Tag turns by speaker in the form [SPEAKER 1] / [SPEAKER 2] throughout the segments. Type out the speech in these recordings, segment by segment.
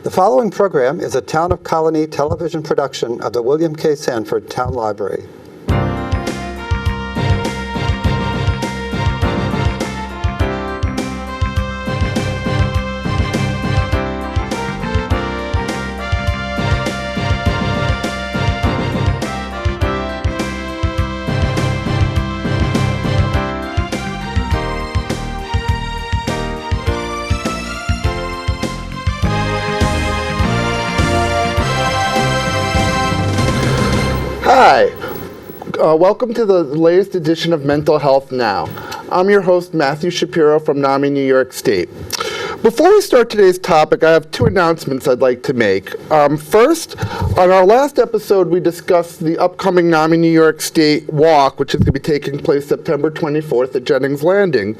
[SPEAKER 1] The following program is a Town of Colonie television production of the William K. Sanford Town Library.
[SPEAKER 2] Hi, welcome to the latest edition of Mental Health Now. I'm your host, Matthew Shapiro from NAMI, New York State. Before we start today's topic, I have two announcements I'd like to make. First, on our last episode, we discussed the upcoming NAMI New York State Walk, which is going to be taking place September 24th at Jennings Landing.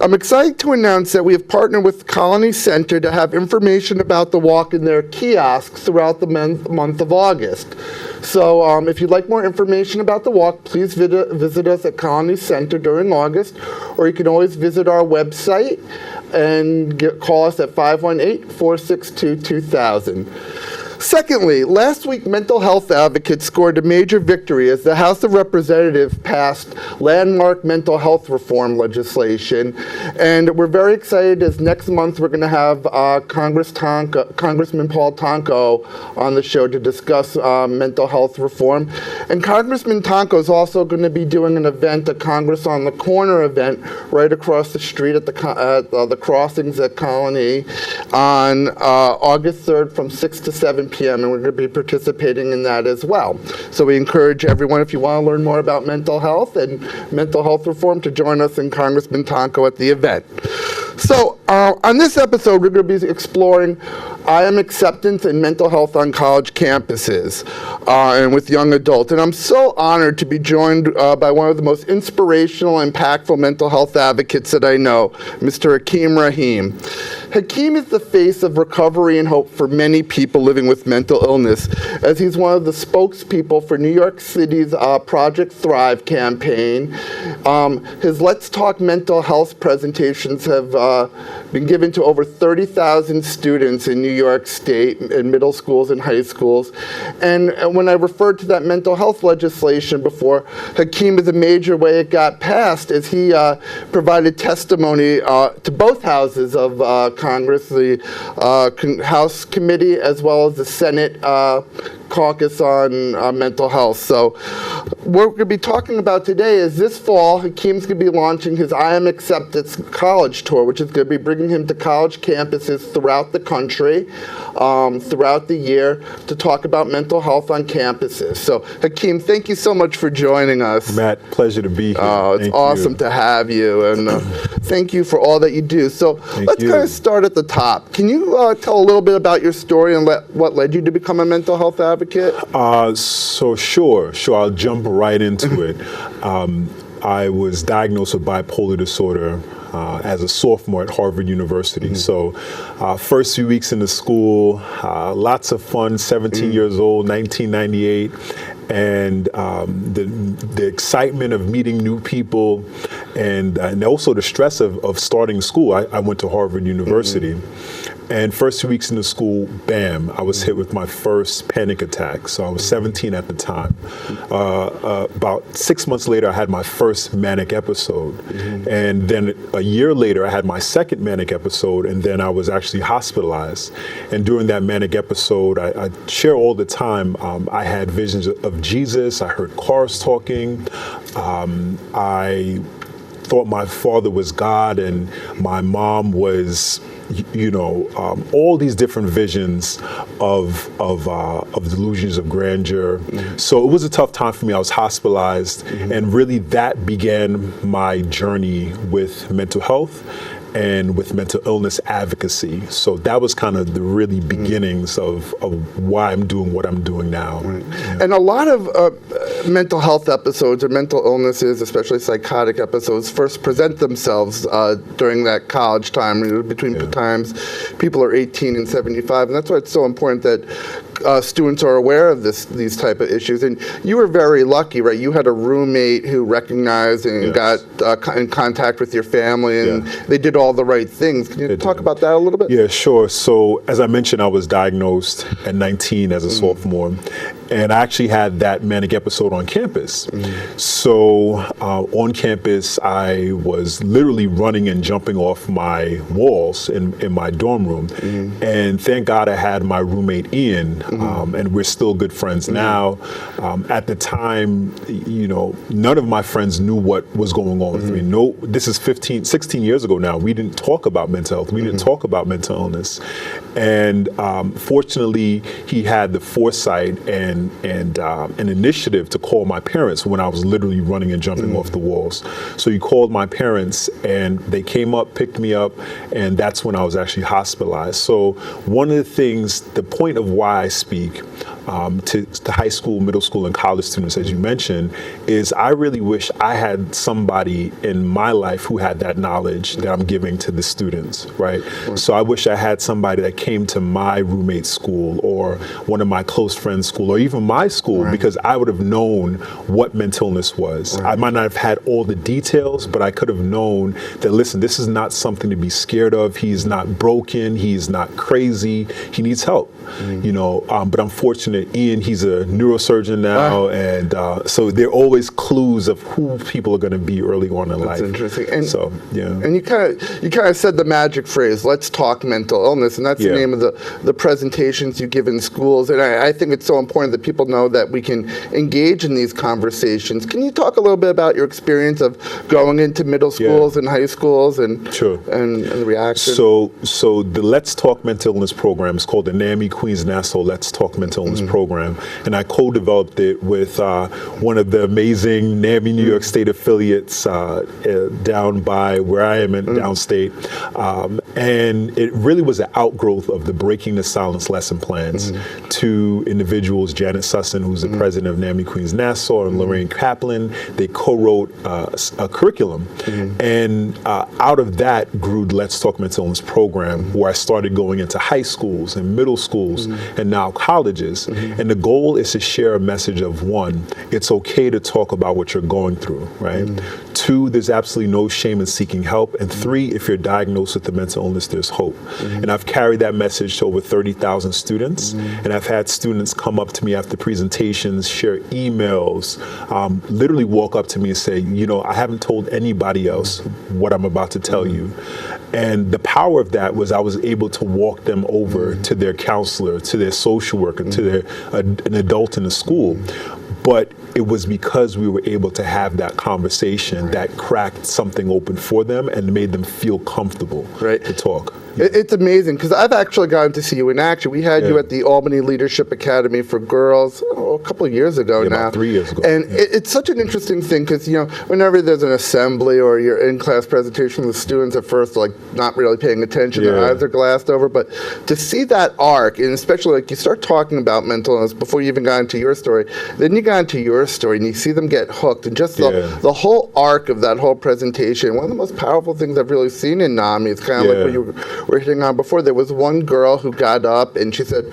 [SPEAKER 2] I'm excited to announce that we have partnered with Colonie Center to have information about the walk in their kiosks throughout the month of August. So if you'd like more information about the walk, please visit us at Colonie Center during August, or you can always visit our website and call us at 518-462-2000. Secondly, last week mental health advocates scored a major victory as the House of Representatives passed landmark mental health reform legislation, and we're very excited as next month we're going to have Congressman Paul Tonko on the show to discuss mental health reform. And Congressman Tonko is also going to be doing an event, a Congress on the Corner event, right across the street at the crossings at Colonie on August 3rd from 6 to 7 p.m. and we're going to be participating in that as well. So we encourage everyone, if you want to learn more about mental health and mental health reform, to join us and Congressman Tonko at the event. So on this episode, we're going to be exploring IM acceptance and mental health on college campuses and with young adults. And I'm so honored to be joined by one of the most inspirational, impactful mental health advocates that I know, Mr. Akeem Rahim. Hakeem is the face of recovery and hope for many people living with mental illness, as he's one of the spokespeople for New York City's Project Thrive campaign. His Let's Talk Mental Health presentations have been given to over 30,000 students in New York State in middle schools and high schools. And when I referred to that mental health legislation before, Hakeem is a major way it got passed, as he provided testimony to both houses of Congress, the House Committee as well as the Senate caucus on mental health. So what we're going to be talking about today is this fall, Hakeem's going to be launching his I Am Acceptance college tour, which is going to be bringing him to college campuses throughout the country, throughout the year, to talk about mental health on campuses. So Hakeem, thank you so much for joining us.
[SPEAKER 3] Matt, pleasure to be here.
[SPEAKER 2] It's awesome to have you, and thank you for all that you do. So let's kind of start at the top. Can you tell a little bit about your story and what led you to become a mental health advocate?
[SPEAKER 3] So sure, I'll jump right into it. I was diagnosed with bipolar disorder as a sophomore at Harvard University. So first few weeks in the school, lots of fun, 17 years old, 1998. And the excitement of meeting new people and also the stress of starting school. I went to Harvard University. And first 2 weeks in the school, bam, I was hit with my first panic attack. So I was 17 at the time. About 6 months later, I had my first manic episode. And then a year later, I had my second manic episode, and then I was actually hospitalized. And during that manic episode, I share all the time, I had visions of Jesus. I heard cars talking. I thought my father was God and my mom was, all these different visions of delusions of grandeur. So it was a tough time for me. I was hospitalized, and really that began my journey with mental health and with mental illness advocacy. So that was kind of the really beginnings of why I'm doing what I'm doing now.
[SPEAKER 2] And a lot of mental health episodes or mental illnesses, especially psychotic episodes, first present themselves during that college time, between times people are 18 and 75. And that's why it's so important that students are aware of these type of issues. And you were very lucky, right? You had a roommate who recognized and got in contact with your family, and they did all the right things. Can you talk about that a little bit?
[SPEAKER 3] Yeah, sure. So as I mentioned, I was diagnosed at 19 as a sophomore, and I actually had that manic episode on campus. So on campus, I was literally running and jumping off my walls in my dorm room. And thank God I had my roommate Ian, and we're still good friends now. At the time, none of my friends knew what was going on with me. No, this is 16 years ago now. We didn't talk about mental health. We didn't talk about mental illness. And fortunately, he had the foresight and an initiative to call my parents when I was literally running and jumping off the walls. So he called my parents, and they came up, picked me up, and that's when I was actually hospitalized. So one of the things, the point of why I speak to high school, middle school, and college students, as you mentioned, is I really wish I had somebody in my life who had that knowledge that I'm giving to the students, right? So I wish I had somebody that came to my roommate's school or one of my close friends' school or even my school, because I would have known what mental illness was. I might not have had all the details, but I could have known that, listen, this is not something to be scared of. He's not broken. He's not crazy. He needs help, but I'm fortunate Ian, he's a neurosurgeon now, and so there are always clues of who people are going to be early on in life.
[SPEAKER 2] That's interesting. And
[SPEAKER 3] so,
[SPEAKER 2] and you kind of said the magic phrase, "Let's talk mental illness," and that's the name of the presentations you give in schools. And I think it's so important that people know that we can engage in these conversations. Can you talk a little bit about your experience of going into middle schools and high schools and the reaction?
[SPEAKER 3] So the Let's Talk Mental Illness program is called the NAMI Queens Nassau Let's Talk Mental Illness program, and I co-developed it with one of the amazing NAMI New York State affiliates down by where I am in downstate, and it really was an outgrowth of the Breaking the Silence lesson plans. Two individuals, Janet Sussin, who's the president of NAMI Queens Nassau, and Lorraine Kaplan, they co-wrote a curriculum, and out of that grew Let's Talk Mental Illness program, where I started going into high schools and middle schools and now colleges. And the goal is to share a message of, one, it's okay to talk about what you're going through, right? Two, there's absolutely no shame in seeking help. And three, if you're diagnosed with a mental illness, there's hope. And I've carried that message to over 30,000 students. And I've had students come up to me after presentations, share emails, literally walk up to me and say, I haven't told anybody else what I'm about to tell you. And the power of that was I was able to walk them over to their counselor, to their social worker, to an adult in the school. But it was because we were able to have that conversation that cracked something open for them and made them feel comfortable to talk.
[SPEAKER 2] It's amazing, because I've actually gotten to see you in action. We had you at the Albany Leadership Academy for Girls a couple of years ago now.
[SPEAKER 3] About 3 years ago.
[SPEAKER 2] And it's such an interesting thing, because whenever there's an assembly or your in-class presentation, the students at first are not really paying attention, their eyes are glassed over. But to see that arc, and especially you start talking about mental illness before you even got into your story, then you got into your story and you see them get hooked, and just the whole arc of that whole presentation. One of the most powerful things I've really seen in NAMI is kind of like what you were hitting on before. There was one girl who got up and she said,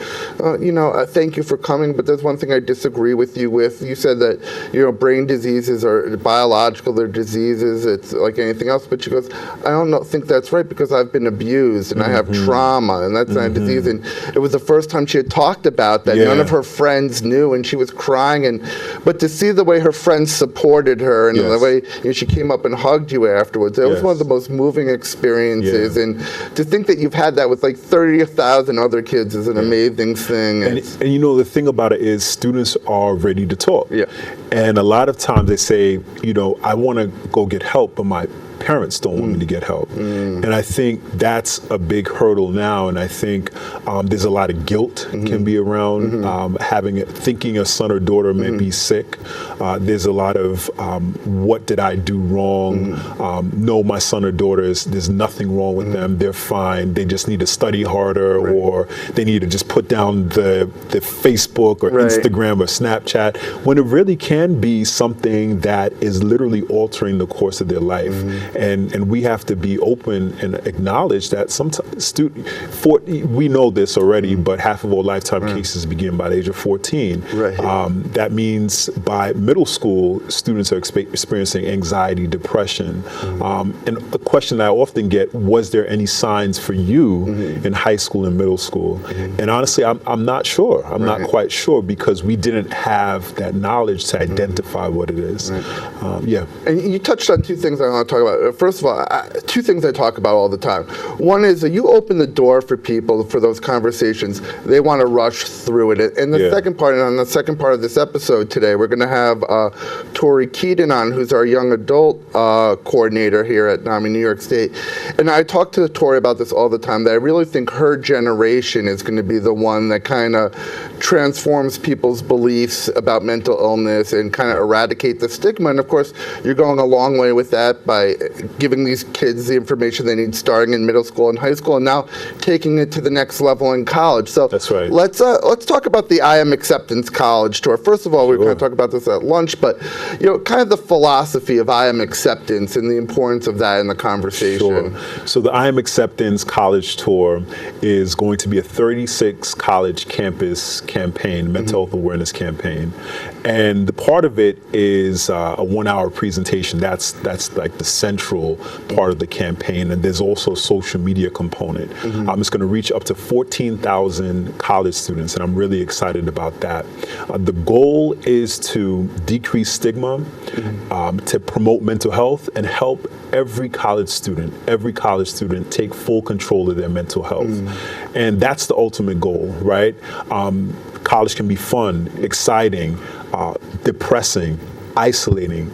[SPEAKER 2] thank you for coming, but there's one thing I disagree with you with. You said that, brain diseases are biological, they're diseases, it's like anything else. But she goes, I don't think that's right, because I've been abused and I have trauma, and that's not a disease. And it was the first time she had talked about that. None of her friends knew, and she was crying. But to see the way her friends supported her and the way she came up and hugged you afterwards, that was one of the most moving experiences. And to think that you've had that with 30,000 other kids is an amazing thing.
[SPEAKER 3] And the thing about it is students are ready to talk. And a lot of times they say, I want to go get help, but my parents don't want me to get help. And I think that's a big hurdle now. And I think there's a lot of guilt can be around thinking a son or daughter may be sick. There's a lot of what did I do wrong? No, my son or daughter there's nothing wrong with them. They're fine. They just need to study harder, or they need to just put down the Facebook or Instagram or Snapchat, when it really can be something that is literally altering the course of their life. and we have to be open and acknowledge that sometimes we know this already, but half of all lifetime cases begin by the age of 14.
[SPEAKER 2] Right.
[SPEAKER 3] That means by middle school, students are experiencing anxiety, depression. And a question I often get, was there any signs for you in high school and middle school? And honestly, I'm not sure. I'm not quite sure, because we didn't have that knowledge to identify what it is. Yeah.
[SPEAKER 2] And you touched on two things I want to talk about. First of all, two things I talk about all the time. One is that you open the door for people for those conversations. They want to rush through it. And the second part, and on the second part of this episode today, we're going to have Tori Keaton on, who's our young adult coordinator here at NAMI New York State. And I talk to Tori about this all the time, that I really think her generation is going to be the one that kind of transforms people's beliefs about mental illness and kind of eradicate the stigma. And of course, you're going a long way with that by giving these kids the information they need starting in middle school and high school, and now taking it to the next level in college. So
[SPEAKER 3] that's right.
[SPEAKER 2] Let's talk about the I Am Acceptance College tour. First of all, we were going to talk about this at lunch, but kind of the philosophy of I Am Acceptance and the importance of that in the conversation.
[SPEAKER 3] Sure. So the I Am Acceptance College tour is going to be a 36 college campus campaign, mental health awareness campaign, and the part of it is a 1-hour presentation. That's like the central part of the campaign, and there's also a social media component. It's going to reach up to 14,000 college students, and I'm really excited about that. The goal is to decrease stigma, to promote mental health, and help every college student take full control of their mental health. And that's the ultimate goal, right? College can be fun, exciting, depressing, isolating,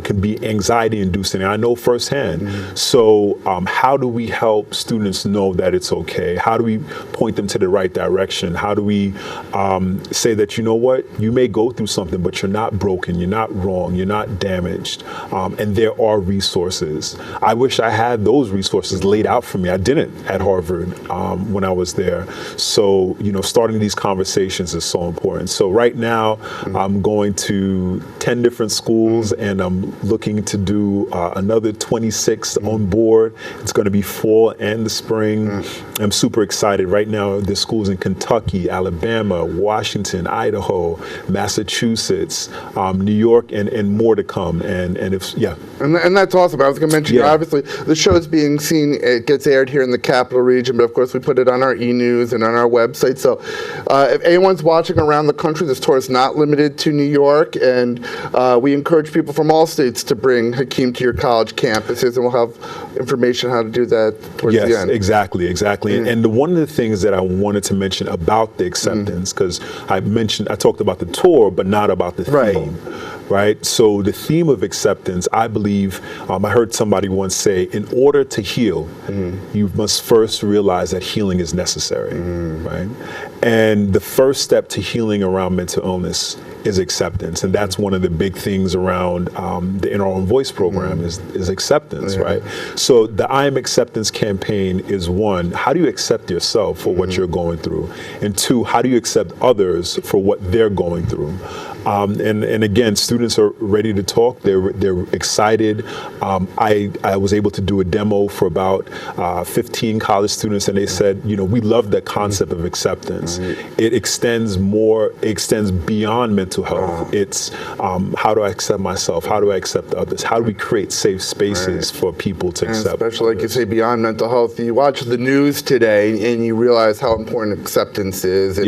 [SPEAKER 3] can be anxiety inducing, and I know firsthand. So how do we help students know that it's okay? How do we point them to the right direction? How do we say that, you know what, you may go through something, but you're not broken, you're not wrong, you're not damaged, and there are resources. I wish I had those resources laid out for me. I didn't at Harvard when I was there. So, starting these conversations is so important. So right now, I'm going to 10 different schools, and I'm looking to do another 26 on board. It's going to be fall and the spring. I'm super excited. Right now, there's schools in Kentucky, Alabama, Washington, Idaho, Massachusetts, New York, and more to come. And
[SPEAKER 2] that's awesome. I was going to mention, obviously, the show is being seen. It gets aired here in the Capital Region, but of course, we put it on our e-news and on our website. So if anyone's watching around the country, this tour is not limited to New York, and we encourage people from all states to bring Hakeem to your college campuses, and we'll have information how to do that towards the end.
[SPEAKER 3] Exactly. And one of the things that I wanted to mention about the acceptance, because I talked about the tour, but not about the theme. Right? So the theme of acceptance, I believe, I heard somebody once say, in order to heal, you must first realize that healing is necessary, right? And the first step to healing around mental illness is acceptance, and that's one of the big things around the In Our Own Voice program is acceptance, right? So the I Am Acceptance campaign is one, how do you accept yourself for what you're going through? And two, how do you accept others for what they're going through? And again, students are ready to talk. They're excited. I was able to do a demo for about 15 college students, and they said, we love the concept of acceptance. It extends beyond mental health. It's how do I accept myself? How do I accept others? How do we create safe spaces for people to accept?
[SPEAKER 2] Especially, like you say, beyond mental health. You watch the news today, and you realize how important acceptance is, and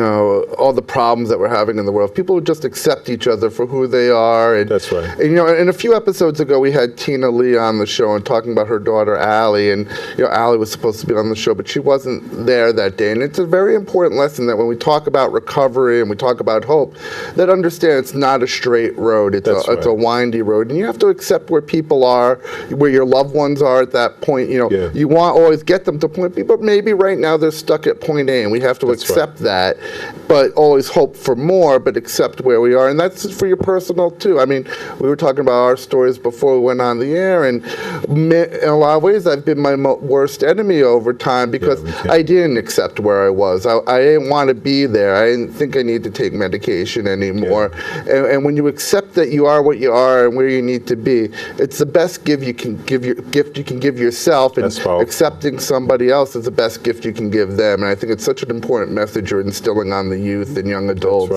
[SPEAKER 2] all the problems that we're having in the world. People would just accept each other for who they are. And,
[SPEAKER 3] that's right.
[SPEAKER 2] And, and a few episodes ago, we had Tina Lee on the show and talking about her daughter, Allie. And, Allie was supposed to be on the show, but she wasn't there that day. And it's a very important lesson that when we talk about recovery and we talk about hope, that understand it's not a straight road. It's a windy road. And you have to accept where people are, where your loved ones are at that point. You want to always get them to point B, but maybe right now they're stuck at point A, and we have to accept that. that, but always hope for more, but accept where we are. And that's for your personal too. I mean, we were talking about our stories before we went on the air, and in a lot of ways I've been my worst enemy over time because I didn't accept where I was. I didn't want to be there. I didn't think I needed to take medication anymore. And when you accept that you are what you are and where you need to be, it's the best gift you can give yourself, and accepting somebody else is the best gift you can give them. And I think it's such an important message you're instilling on the youth and young adults.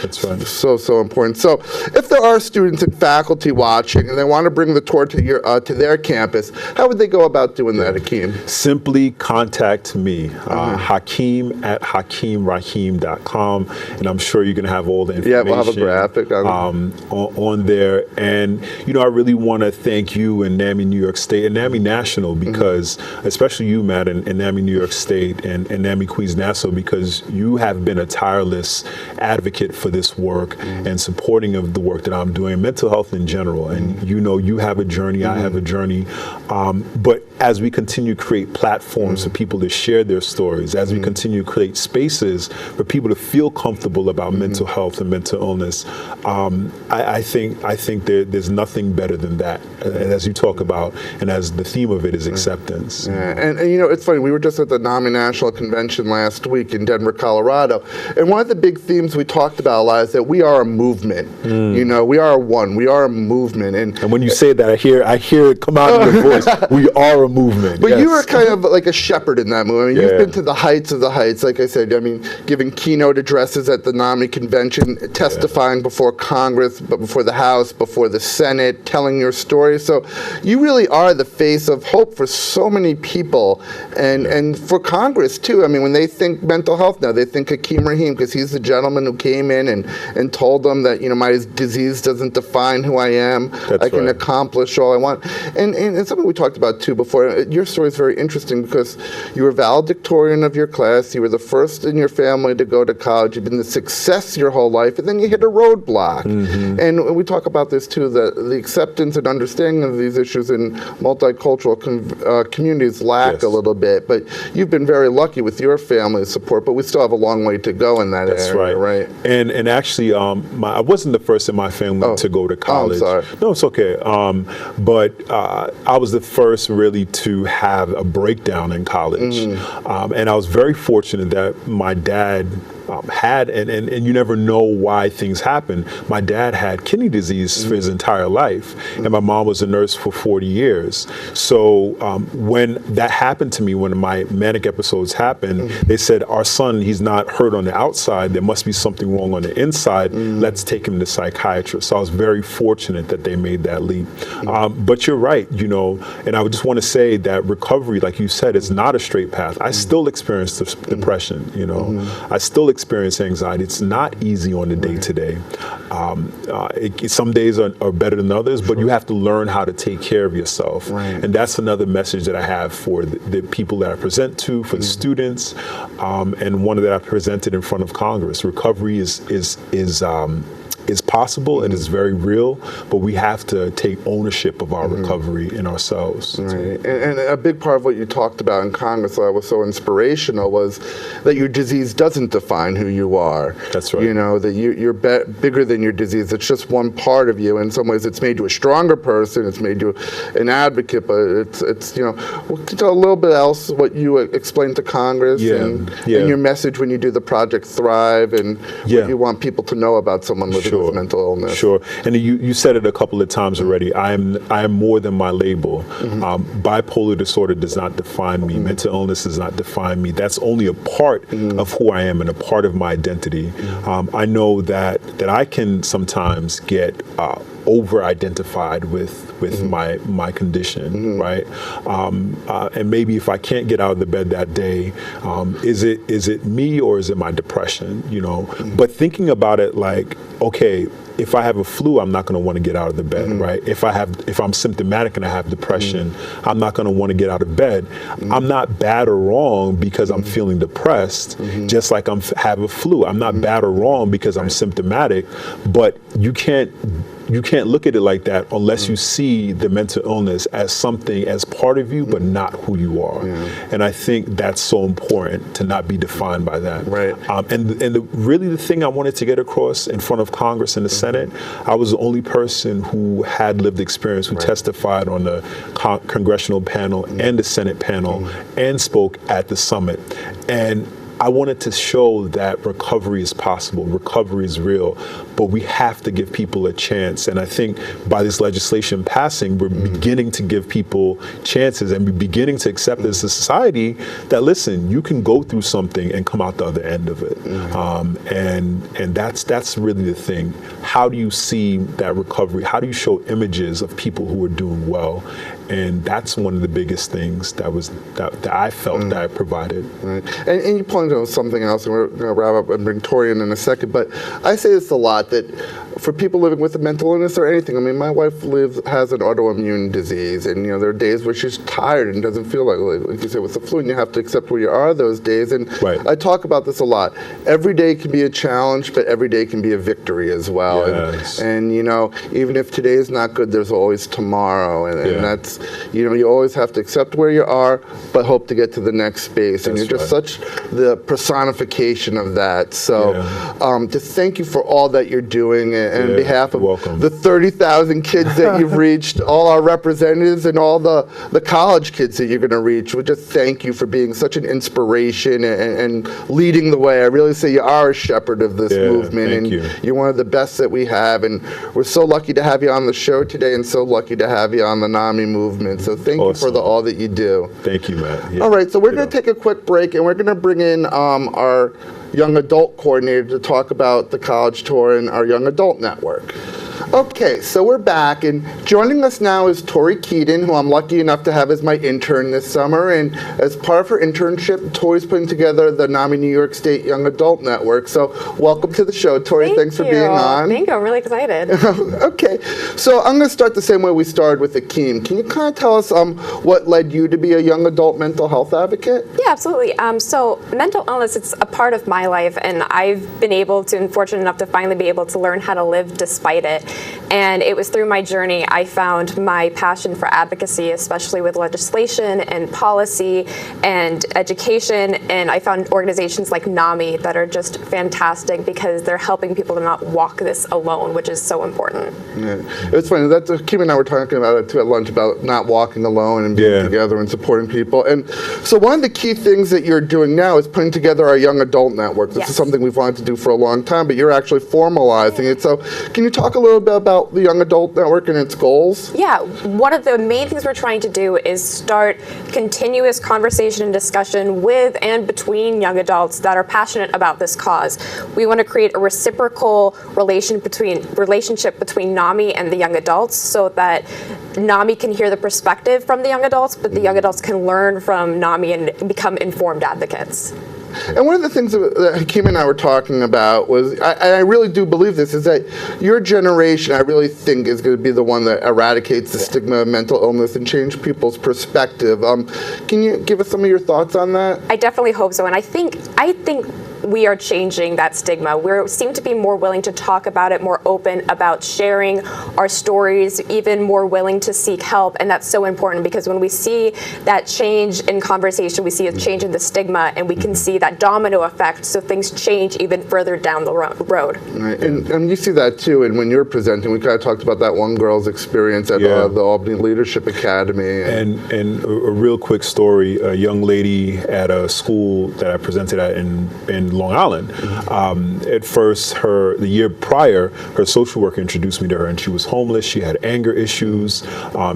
[SPEAKER 3] That's right.
[SPEAKER 2] So important. So if there are students and faculty watching and they want to bring the tour to their campus, how would they go about doing that, Akeem?
[SPEAKER 3] Simply contact me, Hakeem at HakeemRahim.com, and I'm sure you're going to have all the information.
[SPEAKER 2] Yeah, we'll have a graphic
[SPEAKER 3] on there. And, I really want to thank you and NAMI New York State and NAMI National, because, especially you, Matt, and NAMI New York State and NAMI Queens Nassau, because you have been a tireless advocate for this work and supporting of the work that I'm doing, mental health in general. And you have a journey, I have a journey. But as we continue to create platforms for people to share their stories, as we continue to create spaces for people to feel comfortable about mental health and mental illness, I think there's nothing better than that. And as you talk about, and as the theme of it is acceptance.
[SPEAKER 2] And it's funny, we were just at the NAMI National Convention last week in Denver, Colorado, and one of the big themes we talked about a lot is that we are a movement. We are one. We are a movement. And when
[SPEAKER 3] you say that, I hear it come out in your voice. We are a movement.
[SPEAKER 2] But you are kind of like a shepherd in that movement. I mean, you've been to the heights of the heights, like I said. I mean, giving keynote addresses at the NAMI convention, testifying before Congress, but before the House, before the Senate, telling your story. So you really are the face of hope for so many people, and for Congress too. I mean, when they think mental health now, they think Akeem Rahim, because he's the gentleman who came in and told them that, my disease doesn't define who I am. I can accomplish all I want. And it's something we talked about too before. Your story is very interesting because you were valedictorian of your class. You were the first in your family to go to college. You've been the success your whole life, and then you hit a roadblock. And we talk about this too, that the acceptance and understanding of these issues in multicultural communities lack a little bit. But you've been very lucky with your family's support, but we still have a long way to go in that area, right?
[SPEAKER 3] And actually, I wasn't the first in my family to go to college.
[SPEAKER 2] I'm sorry.
[SPEAKER 3] No, it's okay. But I was the first really to have a breakdown in college. And I was very fortunate that my dad had, and you never know why things happen. My dad had kidney disease for his entire life, and my mom was a nurse for 40 years. So when that happened to me, when my manic episodes happened, they said, our son, he's not hurt on the outside, there must be something wrong on the inside, let's take him to psychiatrist. So I was very fortunate that they made that leap. But you're right, and I would just want to say that recovery, like you said, is not a straight path. I still experience depression, I still experience anxiety. It's not easy on the day-to-day. Some days are better than others, but you have to learn how to take care of yourself. And that's another message that I have for the people that I present to, for the students, and one that I presented in front of Congress. Recovery is possible and is very real, but we have to take ownership of our recovery in ourselves.
[SPEAKER 2] Right. And a big part of what you talked about in Congress that was so inspirational was that your disease doesn't define who you are.
[SPEAKER 3] That's right.
[SPEAKER 2] That you're bigger than your disease. It's just one part of you. In some ways, it's made you a stronger person. It's made you an advocate. But it's can you tell a little bit else what you explained to Congress and your message when you do the Project Thrive and what you want people to know about someone living with mental illness.
[SPEAKER 3] Sure. And you said it a couple of times already. I am more than my label. Bipolar disorder does not define me. Mental illness does not define me. That's only a part of who I am and a part of my identity. I know that I can sometimes get over-identified with my condition, right? And maybe if I can't get out of the bed that day, is it me or is it my depression? But thinking about it like, okay, if I have a flu, I'm not going to want to get out of the bed, right? If I'm symptomatic and I have depression, I'm not going to want to get out of bed. I'm not bad or wrong because I'm feeling depressed, just like I have a flu. I'm not bad or wrong because I'm symptomatic, but you can't you can't look at it like that unless you see the mental illness as something as part of you, but not who you are. And I think that's so important to not be defined by that.
[SPEAKER 2] Right.
[SPEAKER 3] Really the thing I wanted to get across in front of Congress and the Senate, I was the only person who had lived experience, who testified on the congressional panel and the Senate panel and spoke at the summit. And I wanted to show that recovery is possible, recovery is real, but we have to give people a chance. And I think by this legislation passing, we're beginning to give people chances, and we're beginning to accept as a society that, listen, you can go through something and come out the other end of it. And that's really the thing. How do you see that recovery? How do you show images of people who are doing well? And that's one of the biggest things that I felt that I provided.
[SPEAKER 2] Right. And you pointed out something else, and we're going to wrap up and bring Tori in a second, but I say this a lot, that for people living with a mental illness or anything, I mean, my wife has an autoimmune disease, and there are days where she's tired and doesn't feel like you said, with the flu, and you have to accept where you are those days. And I talk about this a lot. Every day can be a challenge, but every day can be a victory as well.
[SPEAKER 3] Yes.
[SPEAKER 2] And even if today is not good, there's always tomorrow, and that's, you always have to accept where you are, but hope to get to the next space. And you're just such the personification of that. So just thank you for all that you're doing, and on behalf of the 30,000 kids that you've reached, all our representatives, and all the college kids that you're going to reach, we just thank you for being such an inspiration and leading the way. I really say you are a shepherd of this movement, and you're one of the best that we have. And we're so lucky to have you on the show today, and so lucky to have you on the NAMI movement. So thank you for all that you do.
[SPEAKER 3] Thank you, Matt. Yeah.
[SPEAKER 2] All right, so we're going to take a quick break, and we're going to bring in our young adult coordinator to talk about the college tour and our young adult network. Okay, so we're back, and joining us now is Tori Keaton, who I'm lucky enough to have as my intern this summer. And as part of her internship, Tori's putting together the NAMI New York State Young Adult Network. So welcome to the show, Tori. Thanks for being on.
[SPEAKER 4] Thank you. I'm really excited.
[SPEAKER 2] Okay, so I'm going to start the same way we started with Akeem. Can you kind of tell us what led you to be a young adult mental health advocate?
[SPEAKER 4] Yeah, absolutely. So mental illness, it's a part of my life, and I've been able to, and fortunate enough to finally be able to learn how to live despite it. And it was through my journey I found my passion for advocacy, especially with legislation and policy and education. And I found organizations like NAMI that are just fantastic because they're helping people to not walk this alone, which is so important.
[SPEAKER 2] Yeah. It's funny, Akeem and I were talking about it too at lunch, about not walking alone and being together and supporting people. And so one of the key things that you're doing now is putting together our young adult network. This is something we've wanted to do for a long time, but you're actually formalizing it. So can you talk a little bit about the Young Adult Network and its goals?
[SPEAKER 4] Yeah, one of the main things we're trying to do is start continuous conversation and discussion with and between young adults that are passionate about this cause. We want to create a reciprocal relationship between NAMI and the young adults, so that NAMI can hear the perspective from the young adults, but the young adults can learn from NAMI and become informed advocates.
[SPEAKER 2] And one of the things that Hakeem and I were talking about was, I really do believe this, is that your generation, I really think, is going to be the one that eradicates the stigma of mental illness and change people's perspective. Can you give us some of your thoughts on that?
[SPEAKER 4] I definitely hope so, and I think we are changing that stigma. We seem to be more willing to talk about it, more open about sharing our stories, even more willing to seek help, and that's so important, because when we see that change in conversation, we see a change in the stigma, and we can see that domino effect, so things change even further down the road.
[SPEAKER 2] Right. And you see that too, and when you're presenting, we kind of talked about that one girl's experience at the Albany Leadership Academy.
[SPEAKER 3] And a real quick story, a young lady at a school that I presented at in Long Island. At first, the year prior, her social worker introduced me to her, and she was homeless. She had anger issues.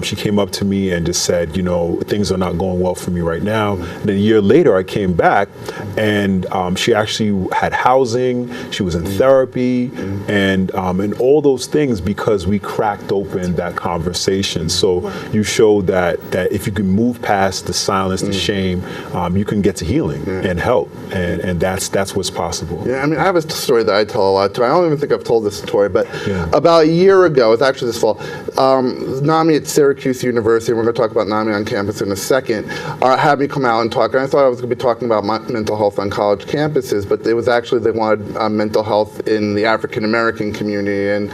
[SPEAKER 3] She came up to me and just said, things are not going well for me right now. And then a year later, I came back, and she actually had housing. She was in therapy, and all those things, because we cracked open that conversation. So you showed that if you can move past the silence, the shame, you can get to healing and help, and that's what's possible.
[SPEAKER 2] Yeah, I mean, I have a story that I tell a lot too. I don't even think I've told this story, but about a year ago, it's actually this fall, NAMI at Syracuse University, and we're going to talk about NAMI on campus in a second, had me come out and talk. And I thought I was going to be talking about mental health on college campuses, but it was actually, they wanted mental health in the African American community. And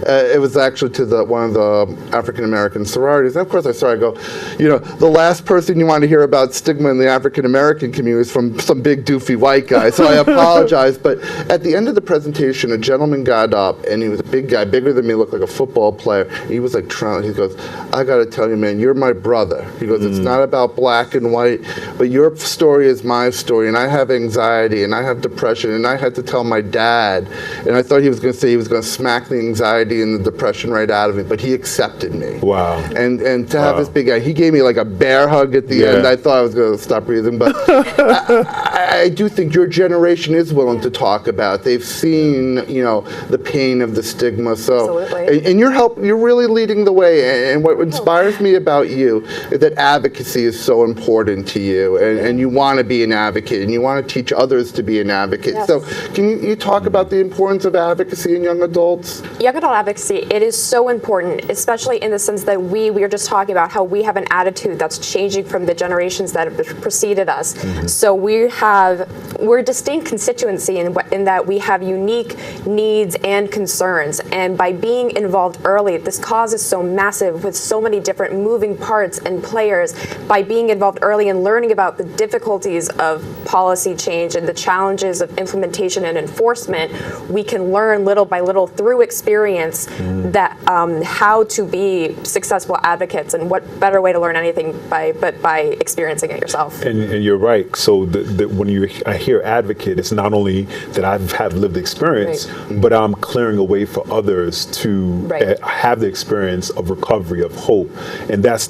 [SPEAKER 2] it was actually to one of the African American sororities. And of course I started to go, the last person you want to hear about stigma in the African American community is from some big doofy white guy. So I apologize. But at the end of the presentation, a gentleman got up, and he was a big guy, bigger than me, looked like a football player. He was like trembling. He goes, I got to tell you, man, you're my brother. He goes, it's not about black and white, but your story is my story, and I have anxiety, and I have depression, and I had to tell my dad. And I thought he was going to say he was going to smack the anxiety and the depression right out of me, but he accepted me.
[SPEAKER 3] Wow.
[SPEAKER 2] And to have this big guy, he gave me like a bear hug at the end. I thought I was going to stop breathing, but I do think your generation is willing to talk about it. They've seen, the pain of the stigma. So,
[SPEAKER 4] absolutely.
[SPEAKER 2] and you're really leading the way. And what inspires me about you is that advocacy is so important to you, and you want to be an advocate, and you want to teach others to be an advocate.
[SPEAKER 4] Yes.
[SPEAKER 2] So can you talk about the importance of advocacy in young adults?
[SPEAKER 4] Young adult advocacy, it is so important, especially in the sense that we were just talking about how we have an attitude that's changing from the generations that have preceded us. So we're a distinct constituency in that we have unique needs and concerns. And by being involved early, this cause is so massive with so many different moving parts and players. By being involved early and learning about the difficulties of policy change and the challenges of implementation and enforcement, we can learn little by little through experience that how to be successful advocates, and what better way to learn anything but by experiencing it yourself.
[SPEAKER 3] And you're right. So when I hear advocate, it's not only that I have lived experience, but I'm clearing a way for others to have the experience of recovery, of hope, and that's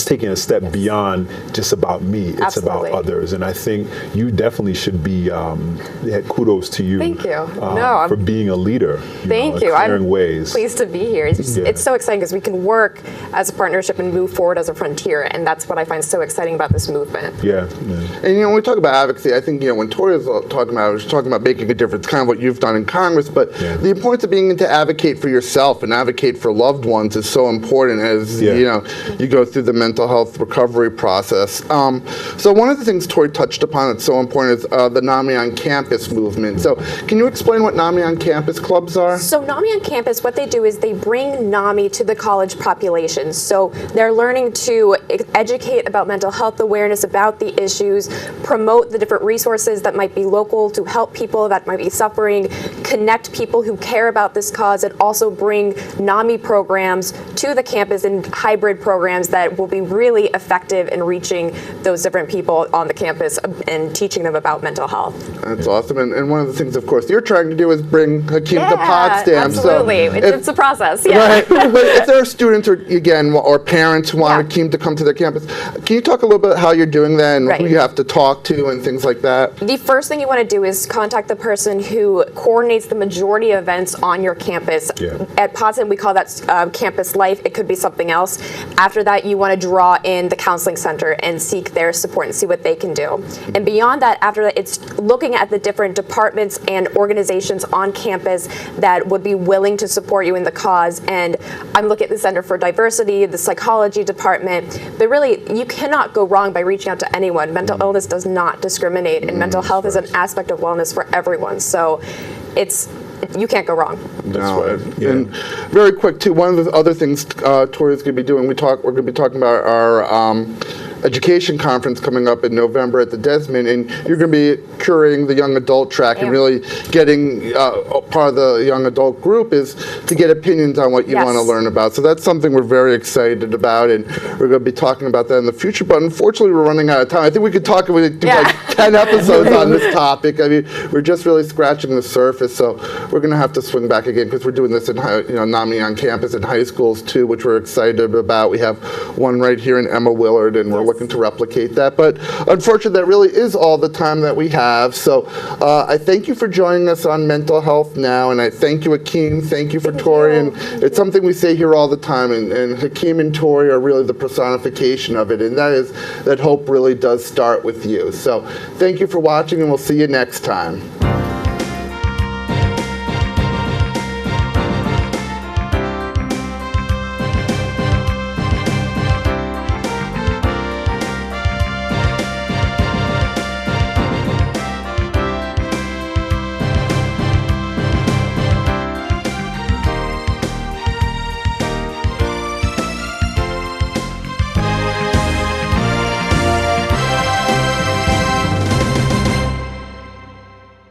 [SPEAKER 3] taking a step beyond just about me. It's
[SPEAKER 4] Absolutely.
[SPEAKER 3] about others, and I think you definitely should be. Kudos to you.
[SPEAKER 4] Thank you.
[SPEAKER 3] For being a leader.
[SPEAKER 4] Thank you.
[SPEAKER 3] Clearing
[SPEAKER 4] I'm
[SPEAKER 3] ways.
[SPEAKER 4] pleased to be here. It's so exciting because we can work as a partnership and move forward as a frontier, and that's what I find so exciting about this movement.
[SPEAKER 3] Yeah.
[SPEAKER 2] And when we talk about advocacy, I think when Tori was talking about making a difference, kind of what you've done in Congress, but the importance of being able to advocate for yourself and advocate for loved ones is so important as you go through the mental health recovery process. So one of the things Tori touched upon that's so important is the NAMI on Campus movement. So can you explain what NAMI on Campus clubs are?
[SPEAKER 4] So NAMI on Campus, what they do is they bring NAMI to the college population. So they're learning to educate about mental health awareness, about the issues, promote the different resources that might be local to help people that might be suffering, connect people who care about this cause, and also bring NAMI programs to the campus and hybrid programs that will be really effective in reaching those different people on the campus and teaching them about mental health.
[SPEAKER 2] That's awesome. And one of the things, of course, you're trying to do is bring Hakeem to Potsdam.
[SPEAKER 4] Absolutely.
[SPEAKER 2] So
[SPEAKER 4] it's a process. Yeah.
[SPEAKER 2] Right. But if there are students or parents who want Hakeem to come to their campus, can you talk a little bit how you're doing that and who you have to talk to and things like that?
[SPEAKER 4] The first thing you want to do is contact the person who coordinates the majority of events on your campus. At Potsdam, we call that campus life. It could be something else. After that, you want to draw in the counseling center and seek their support and see what they can do. And beyond that, after that, it's looking at the different departments and organizations on campus that would be willing to support you in the cause. And I'm looking at the Center for Diversity, the psychology department, but really you cannot go wrong by reaching out to anyone. Mental illness does not discriminate, and mental health is an aspect of wellness for everyone. So you can't go wrong.
[SPEAKER 2] And very quick too, one of the other things Tori's going to be doing, we're going to be talking about our education conference coming up in November at the Desmond, and you're going to be curating the young adult track and really getting part of the young adult group is to get opinions on what you want to learn about. So that's something we're very excited about, and we're going to be talking about that in the future. But unfortunately, we're running out of time. I think we could talk about like 10 episodes on this topic. I mean, we're just really scratching the surface. So we're going to have to swing back again because we're doing this in NAMI on campus in high schools too, which we're excited about. We have one right here in Emma Willard, and we're looking to replicate that. But unfortunately, that really is all the time that we have. So I thank you for joining us on Mental Health Now, and I thank you, Akeem. Thank you for Tori. And it's something we say here all the time, and Hakeem and Tori are really the personification of it, and that is that hope really does start with you. So thank you for watching, and we'll see you next time.